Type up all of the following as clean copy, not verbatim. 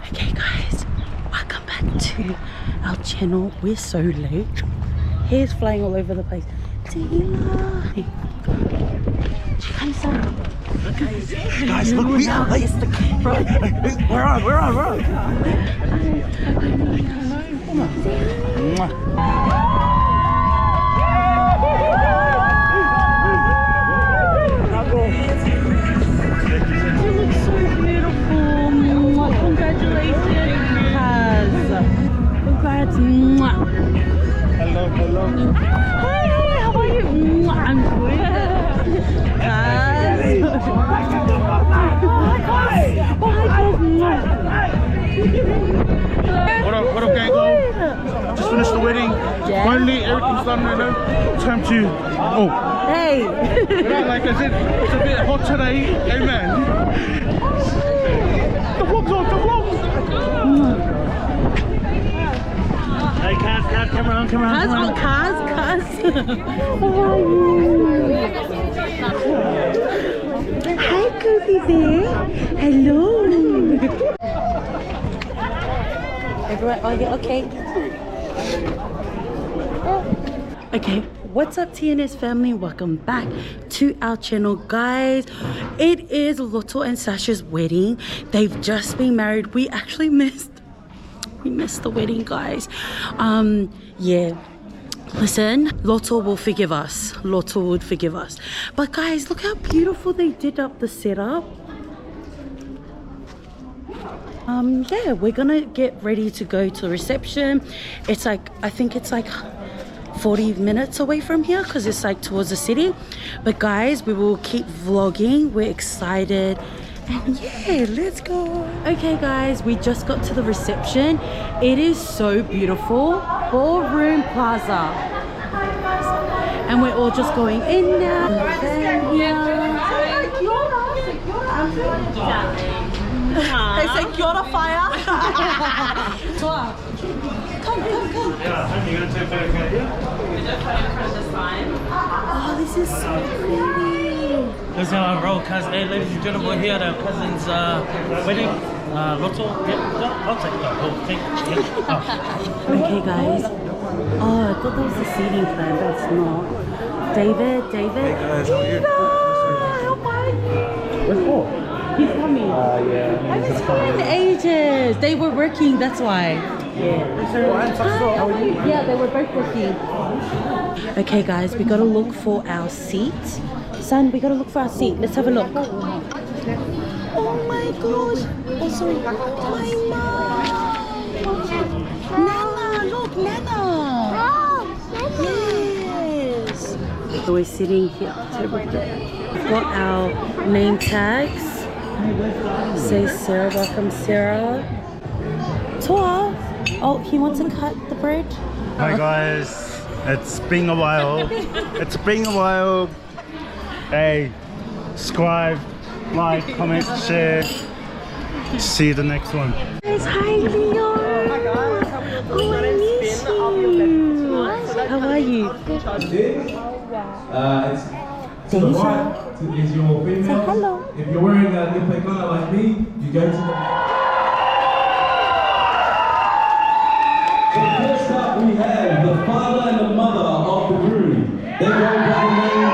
Okay guys, welcome back to our channel. We're so late. Hair's flying all over the place. Taylor! Guys, look, we are late. We're on. You look so beautiful. Congratulations, Kaz. Congrats. Hello. Hi, how are you? I'm good. Kaz. What up, gang? Just finished the wedding. Yeah. Finally, everything's done right now. Time to. Oh. Hey. Like I said, it's a bit hot today. Amen. The vlog's on. Hey, Kaz, come around. Kaz. How are you? Hi, Kobe there. Hello. Everyone, are you okay? Okay, what's up TNS family? Welcome back to our channel, guys. It is Lotto and Sasha's wedding. They've just been married. We actually missed the wedding, guys. Yeah. Listen, Lotto will forgive us. Lotto would forgive us. But guys, look how beautiful they did up the setup. Yeah, we're gonna get ready to go to the reception. It's like, I think it's like 40 minutes away from here because it's like towards the city. But guys, we will keep vlogging. We're excited. And yeah, let's go. Okay guys, we just got to the reception. It is so beautiful. Ballroom Plaza. And we're all just going in now. They say kia ora fire. Come. Oh, this is so pretty. That's how I roll, cuz. Hey, ladies and gentlemen, we're here at our cousin's wedding. Lotto. Yeah, I'll take that. Oh, thank you. Oh. Okay, guys. Oh, I thought that was the seating plan, but it's not. David. Hey guys, how are you? How are you? Where's Paul? He's coming. Yeah. I haven't seen him in ages. They were working, that's why. Yeah, they were both working. Okay, guys, we gotta look for our seat. Son, we gotta look for our seat. Let's have a look. Oh my gosh. Oh, sorry. My mom. Nana, look, Nana. Yes. So we're sitting here. We've got our name tags. Say Sarah, welcome Sarah. Toa. Oh, he wants to cut the bread. Hi guys, it's been a while. Hey, subscribe, like, comment, share. See you the next one. Guys, hi Leo. Oh, I miss you. How are you? To the right is your female. Hello. If you're wearing a Lipegona like me, you go to the... So first up we have the father and the mother of the groom. They go by the name of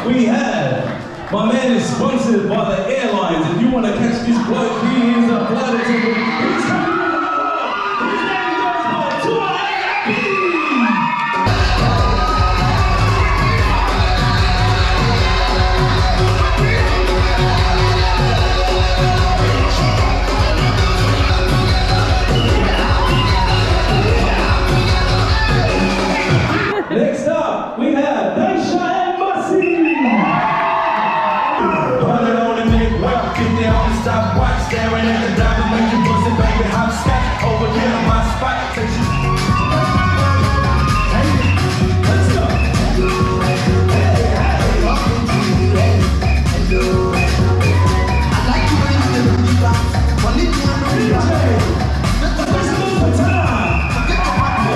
we have, my man is sponsored by the airlines. If you want to catch this bloke, he is a flight attendant. He's coming in the world. His name goes by Tua Api. Next up, we have Daisha and Masi. Put it on and make work. Get there on the stopwatch, staring at the diamond, make you bust it, baby. Hopscotch over here on my spot. Take you. Hey, let's go. I like you when you do the bounce. One in the other. Let's move for time. Forget the money.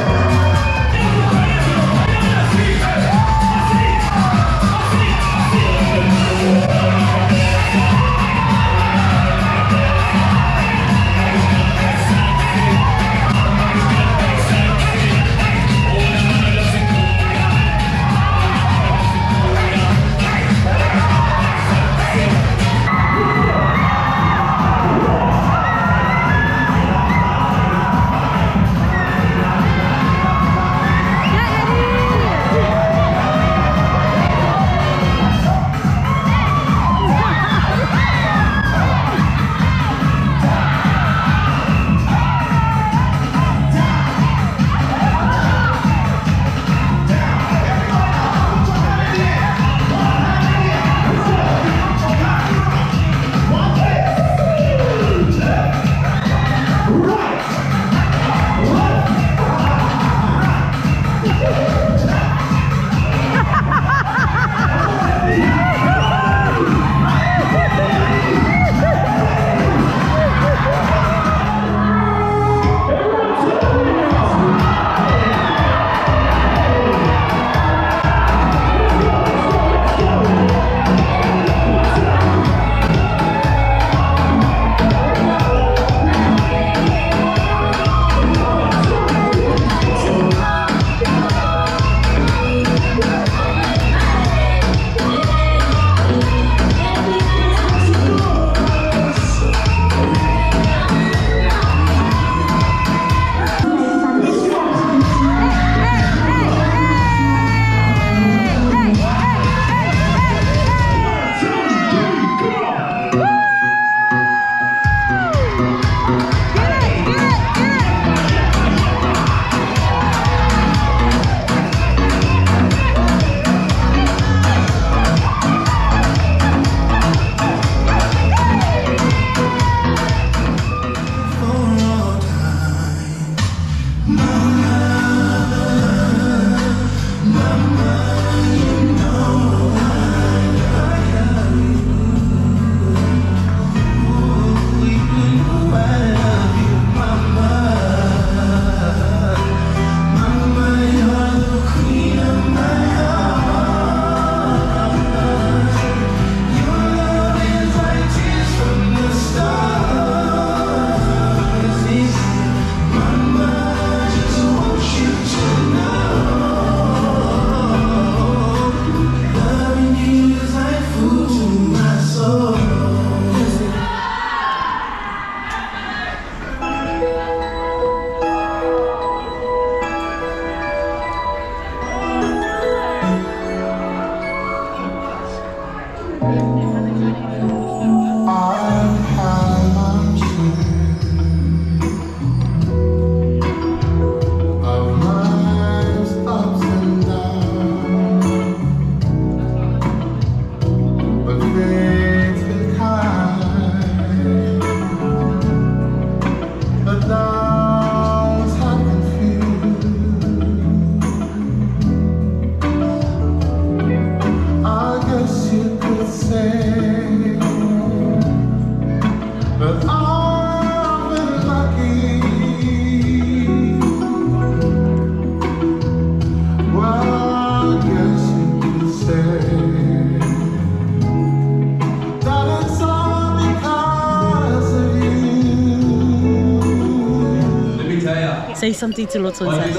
Say something to Lotto and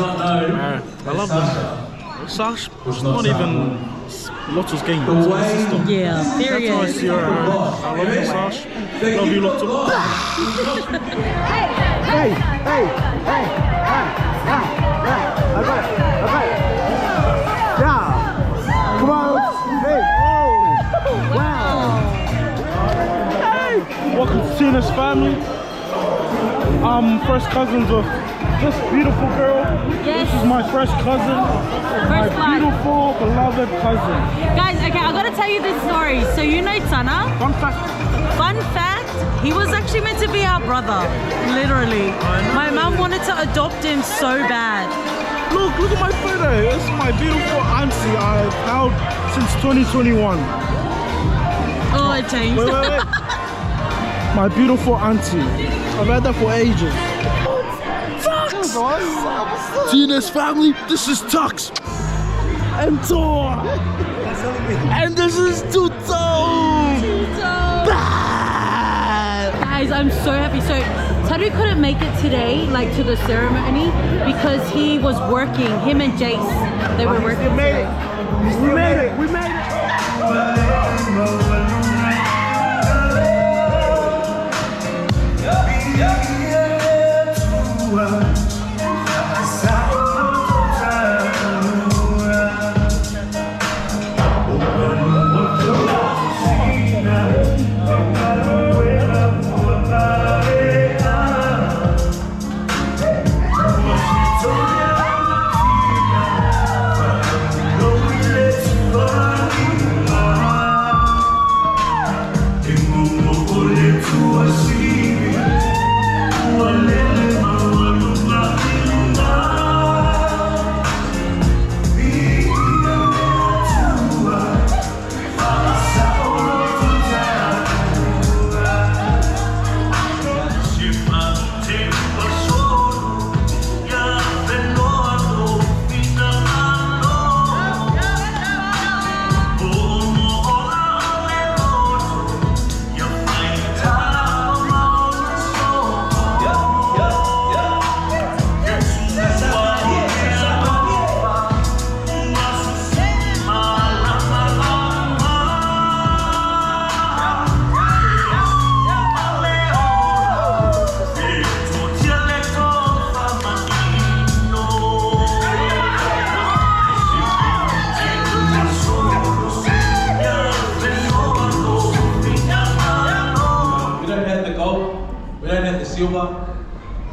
I love them. Sash, it's not even Lotto's game. The way Yeah, That's how I period. see her. I love you, Sash. Love you, Lotto. Welcome to Tina's family. First cousins of this beautiful girl. Yes. This is my first cousin. My First blood. beautiful, beloved cousin. Guys, okay, I gotta tell you this story. So you know Tana? Fun fact. Fun fact, he was actually meant to be our brother. Literally. My mum wanted to adopt him so bad. Look at my photo. This is my beautiful auntie I've held since 2021. Oh, it changed. Wait. My beautiful auntie. I've had that for ages. Tux! Tina's family, this is Tux. And Tor. And this is Tuto. Guys, I'm so happy. So Taru couldn't make it today, like to the ceremony, because he was working. Him and Jace, they were working. We made it. We made it.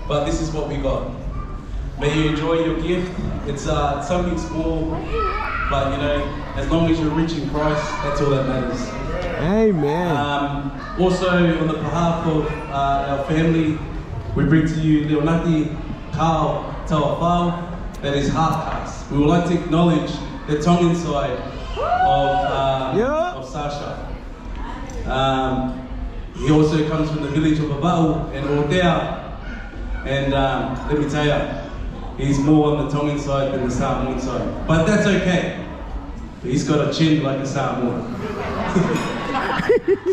But this is what we got. May you enjoy your gift. It's something small, but you know, as long as you're rich in Christ, that's all that matters. Amen. Also, on the behalf of our family, we bring to you Leonati Kao Tawafao, that is half caste. We would like to acknowledge the Tongan side of Sasha. He also comes from the village of Abau and Ordea. And let me tell you, he's more on the Tongan side than the Samoan side. But that's okay. He's got a chin like a Samoan.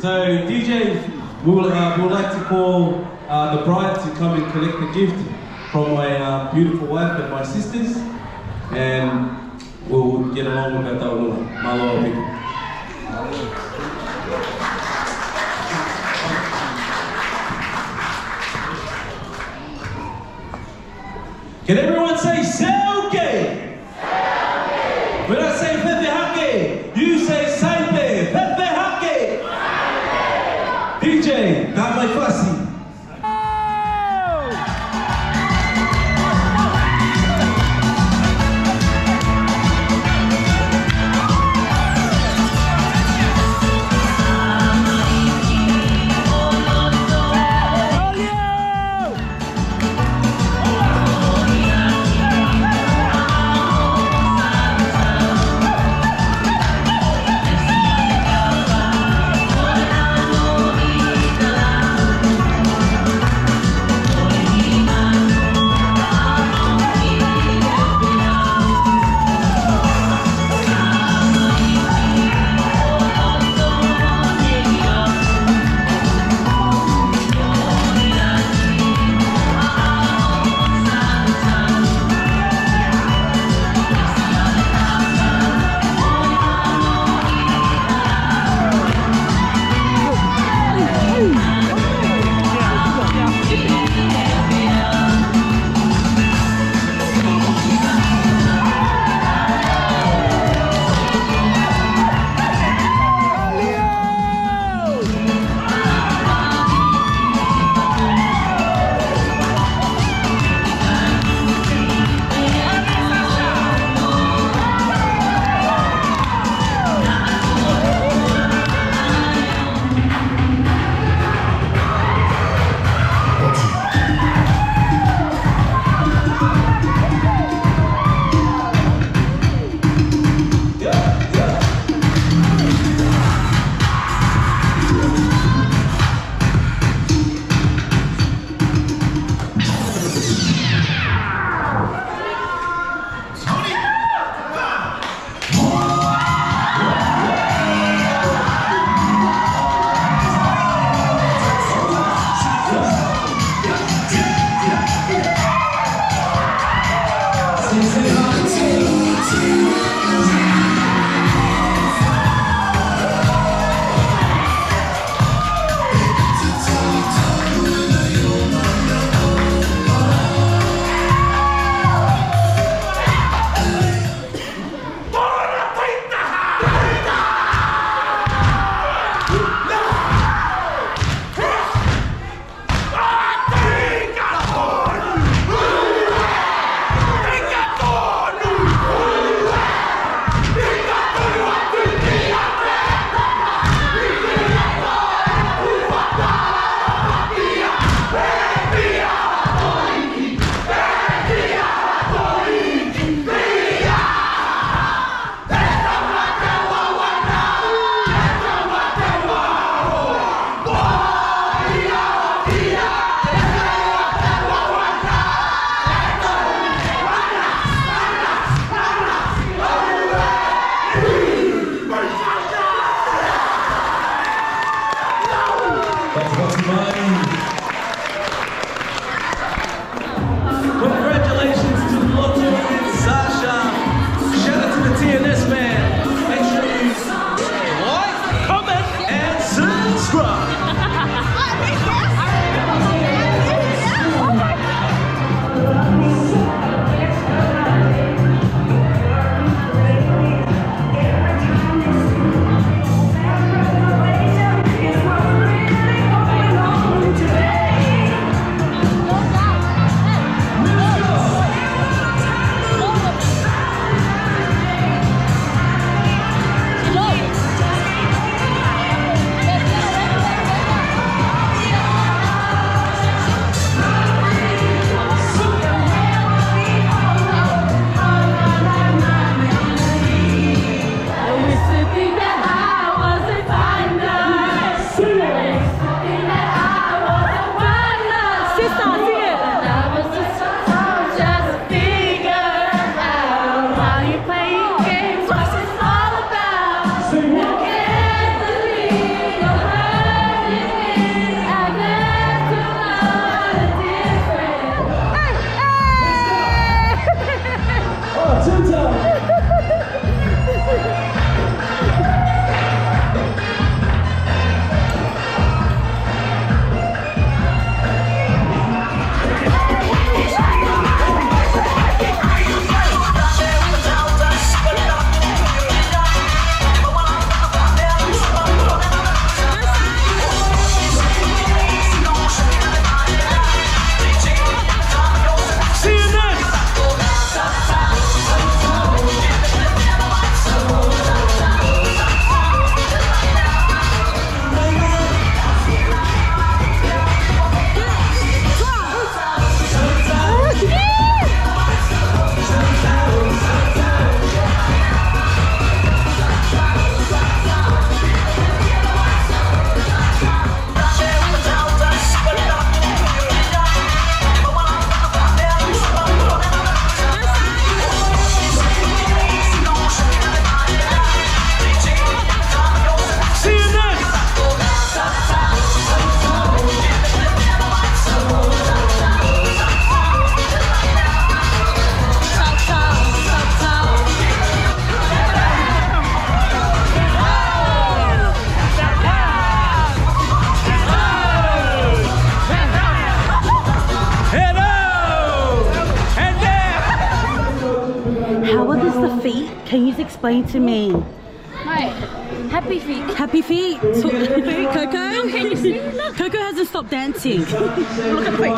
So DJ, we would like to call the bride to come and collect the gift from my beautiful wife and my sisters. And we'll get along with that taonua. Malo people. Can everyone say Selke? When I say Fefehake, you say Saipe. Fefehake. DJ, got my fussy. Can you explain to me? Right. Happy feet. Happy feet. Coco? Can you see? Look. Coco hasn't stopped dancing. Look at the feet.